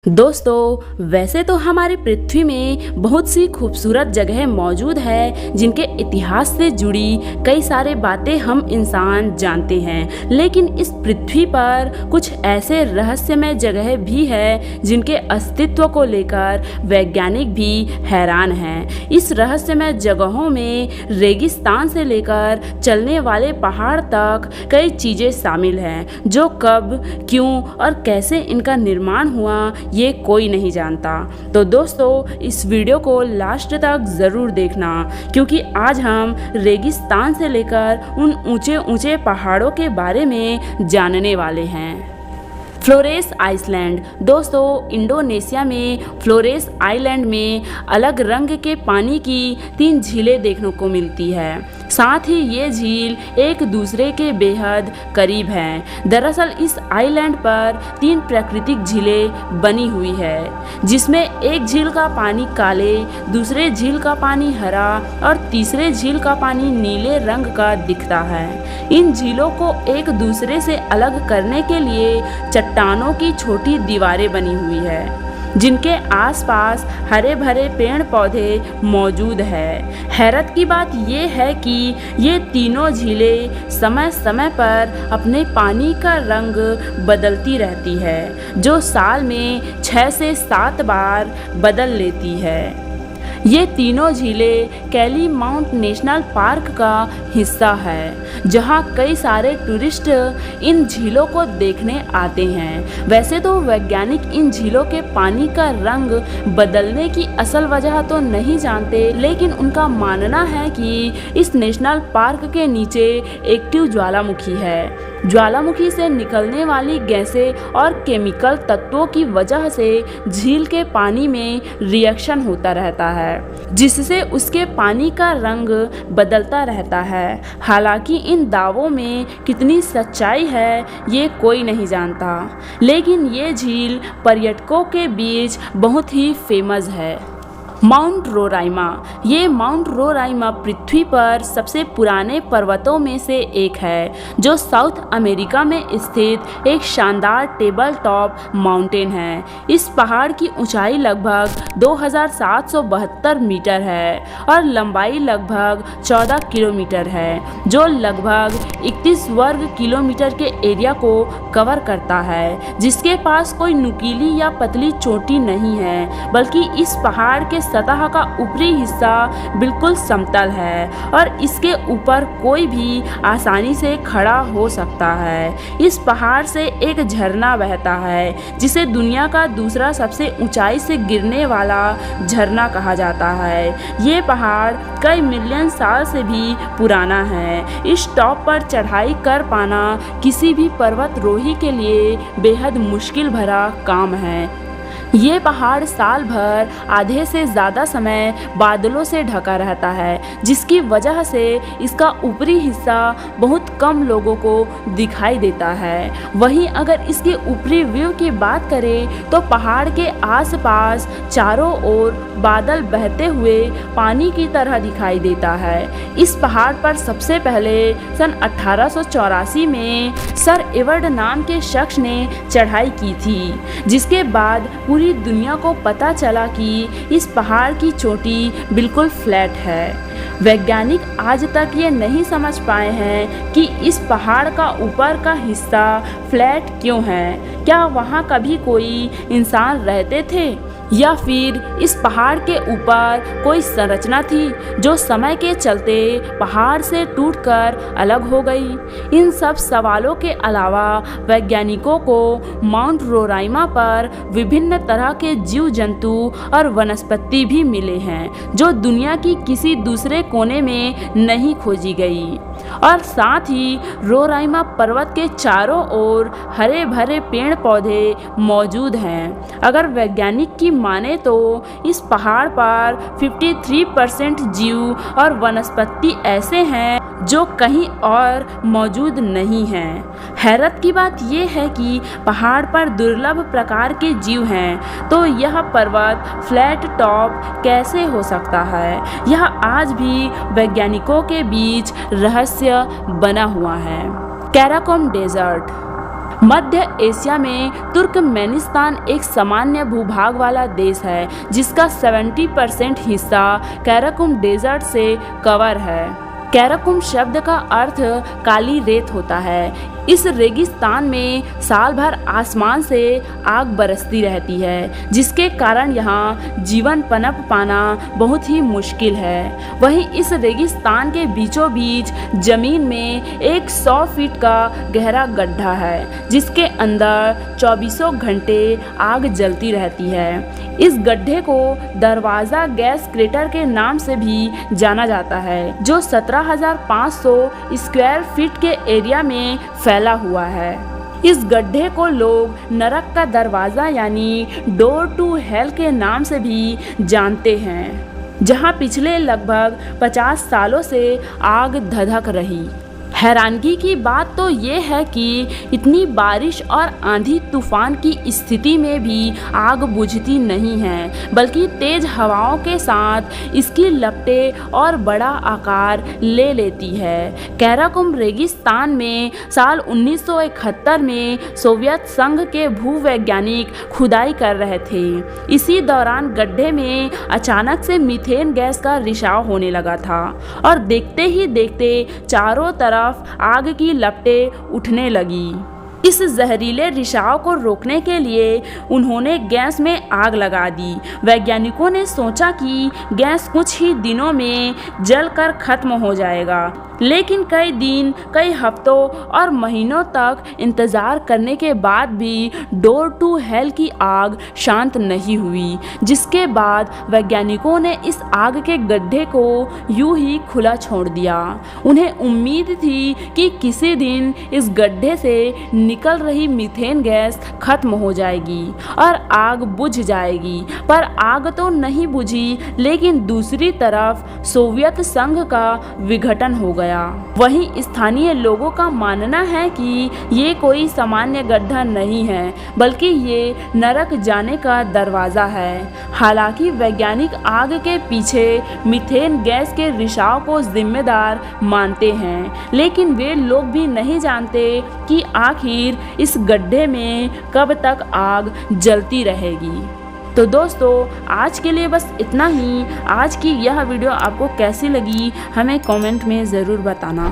दोस्तों, वैसे तो हमारी पृथ्वी में बहुत सी खूबसूरत जगहें मौजूद है जिनके इतिहास से जुड़ी कई सारे बातें हम इंसान जानते हैं। लेकिन इस पृथ्वी पर कुछ ऐसे रहस्यमय जगहें भी है जिनके अस्तित्व को लेकर वैज्ञानिक भी हैरान हैं। इस रहस्यमय जगहों में रेगिस्तान से लेकर चलने वाले पहाड़ तक कई चीज़ें शामिल हैं जो कब, क्यों और कैसे इनका निर्माण हुआ ये कोई नहीं जानता। तो दोस्तों, इस वीडियो को लास्ट तक ज़रूर देखना, क्योंकि आज हम रेगिस्तान से लेकर उन ऊंचे ऊंचे पहाड़ों के बारे में जानने वाले हैं। Flores island. दोस्तों, इंडोनेशिया में फ्लोरेस आइलैंड में अलग रंग के पानी की 3 झीलें देखने को मिलती है। साथ ही ये झील एक दूसरे के बेहद करीब हैं। दरअसल इस आइलैंड पर 3 प्राकृतिक झीलें बनी हुई है, जिसमें एक झील का पानी काले, दूसरे झील का पानी हरा और तीसरे झील का पानी नीले रंग का दिखता है। इन झीलों को एक दूसरे से अलग करने के लिए चट्टानों की छोटी दीवारें बनी हुई है, जिनके आसपास हरे भरे पेड़ पौधे मौजूद है। हैरत की बात यह है कि ये तीनों झीलें समय समय पर अपने पानी का रंग बदलती रहती है, जो साल में 6 से 7 बार बदल लेती है। ये तीनों झीलें कैली माउंट नेशनल पार्क का हिस्सा है, जहां कई सारे टूरिस्ट इन झीलों को देखने आते हैं। वैसे तो वैज्ञानिक इन झीलों के पानी का रंग बदलने की असल वजह तो नहीं जानते, लेकिन उनका मानना है कि इस नेशनल पार्क के नीचे एक्टिव ज्वालामुखी है। ज्वालामुखी से निकलने वाली गैसें और केमिकल तत्वों की वजह से झील के पानी में रिएक्शन होता रहता है, जिससे उसके पानी का रंग बदलता रहता है। हालांकि इन दावों में कितनी सच्चाई है ये कोई नहीं जानता, लेकिन ये झील पर्यटकों के बीच बहुत ही फेमस है। Mount Roraima. ये माउंट रोराइमा पृथ्वी पर सबसे पुराने पर्वतों में से एक है, जो साउथ अमेरिका में स्थित एक शानदार टेबल टॉप माउंटेन है। इस पहाड़ की ऊंचाई लगभग 2772 मीटर है और लंबाई लगभग 14 किलोमीटर है, जो लगभग 31 वर्ग किलोमीटर के एरिया को कवर करता है, जिसके पास कोई नुकीली या पतली चोटी नहीं है, बल्कि इस पहाड़ के सतह का ऊपरी हिस्सा बिल्कुल समतल है और इसके ऊपर कोई भी आसानी से खड़ा हो सकता है। इस पहाड़ से एक झरना बहता है, जिसे दुनिया का दूसरा सबसे ऊंचाई से गिरने वाला झरना कहा जाता है। ये पहाड़ कई मिलियन साल से भी पुराना है। इस टॉप पर चढ़ाई कर पाना किसी भी पर्वतारोही के लिए बेहद मुश्किल भरा काम है। ये पहाड़ साल भर आधे से ज़्यादा समय बादलों से ढका रहता है, जिसकी वजह से इसका ऊपरी हिस्सा बहुत कम लोगों को दिखाई देता है। वहीं अगर इसके ऊपरी व्यू की बात करें तो पहाड़ के आसपास चारों ओर बादल बहते हुए पानी की तरह दिखाई देता है। इस पहाड़ पर सबसे पहले सन 1884 में सर एडवर्ड नाम के शख्स ने चढ़ाई की थी, जिसके बाद पूरी दुनिया को पता चला कि इस पहाड़ की चोटी बिल्कुल फ्लैट है। वैज्ञानिक आज तक ये नहीं समझ पाए हैं कि इस पहाड़ का ऊपर का हिस्सा फ्लैट क्यों है। क्या वहाँ कभी कोई इंसान रहते थे, या फिर इस पहाड़ के ऊपर कोई संरचना थी जो समय के चलते पहाड़ से टूटकर अलग हो गई। इन सब सवालों के अलावा वैज्ञानिकों को माउंट रोराइमा पर विभिन्न तरह के जीव जंतु और वनस्पति भी मिले हैं, जो दुनिया की किसी दूसरे कोने में नहीं खोजी गई। और साथ ही रोराइमा पर्वत के चारों ओर हरे भरे पेड़ पौधे मौजूद हैं। अगर वैज्ञानिक की माने तो इस पहाड़ पर 53% जीव और वनस्पति ऐसे हैं जो कहीं और मौजूद नहीं हैं। हैरत की बात यह है कि पहाड़ पर दुर्लभ प्रकार के जीव हैं, तो यह पर्वत फ्लैट टॉप कैसे हो सकता है, यह आज भी वैज्ञानिकों के बीच रहस्य बना हुआ है। कैराकोरम डेजर्ट। मध्य एशिया में तुर्कमेनिस्तान एक सामान्य भूभाग वाला देश है जिसका 70% हिस्सा कैराकुम डेजर्ट से कवर है। कैराकुम शब्द का अर्थ काली रेत होता है। इस रेगिस्तान में साल भर आसमान से आग बरसती रहती है, जिसके कारण यहाँ जीवन पनप पाना बहुत ही मुश्किल है। वहीं इस रेगिस्तान के बीचों बीच जमीन में एक 100 फीट का गहरा गड्ढा है, जिसके अंदर 24 घंटे आग जलती रहती है। इस गड्ढे को दरवाज़ा गैस क्रेटर के नाम से भी जाना जाता है, जो 17,500 स्क्वायर फीट के एरिया में फैला हुआ है। इस गड्ढे को लोग नरक का दरवाज़ा यानी डोर टू हेल के नाम से भी जानते हैं, जहां पिछले लगभग 50 सालों से आग धधक रही। हैरानगी की बात तो ये है कि इतनी बारिश और आंधी तूफान की स्थिति में भी आग बुझती नहीं है, बल्कि तेज हवाओं के साथ इसकी लपटें और बड़ा आकार ले लेती है। कैराकुम रेगिस्तान में साल 1971 में सोवियत संघ के भूवैज्ञानिक खुदाई कर रहे थे। इसी दौरान गड्ढे में अचानक से मीथेन गैस का रिसाव होने लगा था और देखते ही देखते चारों तरफ आग की लपटें उठने लगी। इस जहरीले रिसाव को रोकने के लिए उन्होंने गैस में आग लगा दी। वैज्ञानिकों ने सोचा कि गैस कुछ ही दिनों में जलकर खत्म हो जाएगा, लेकिन कई दिन, कई हफ्तों और महीनों तक इंतज़ार करने के बाद भी डोर टू हेल की आग शांत नहीं हुई, जिसके बाद वैज्ञानिकों ने इस आग के गड्ढे को यूं ही खुला छोड़ दिया। उन्हें उम्मीद थी कि किसी दिन इस गड्ढे से निकल रही मीथेन गैस खत्म हो जाएगी और आग बुझ जाएगी, पर आग तो नहीं बुझी, लेकिन दूसरी तरफ सोवियत संघ का विघटन हो गया। वहीं स्थानीय लोगों का मानना है कि ये कोई सामान्य गड्ढा नहीं है, बल्कि ये नरक जाने का दरवाज़ा है। हालांकि वैज्ञानिक आग के पीछे मीथेन गैस के रिसाव को जिम्मेदार मानते हैं, लेकिन वे लोग भी नहीं जानते कि आखिर इस गड्ढे में कब तक आग जलती रहेगी। तो दोस्तों, आज के लिए बस इतना ही। आज की यह वीडियो आपको कैसी लगी हमें कमेंट में ज़रूर बताना।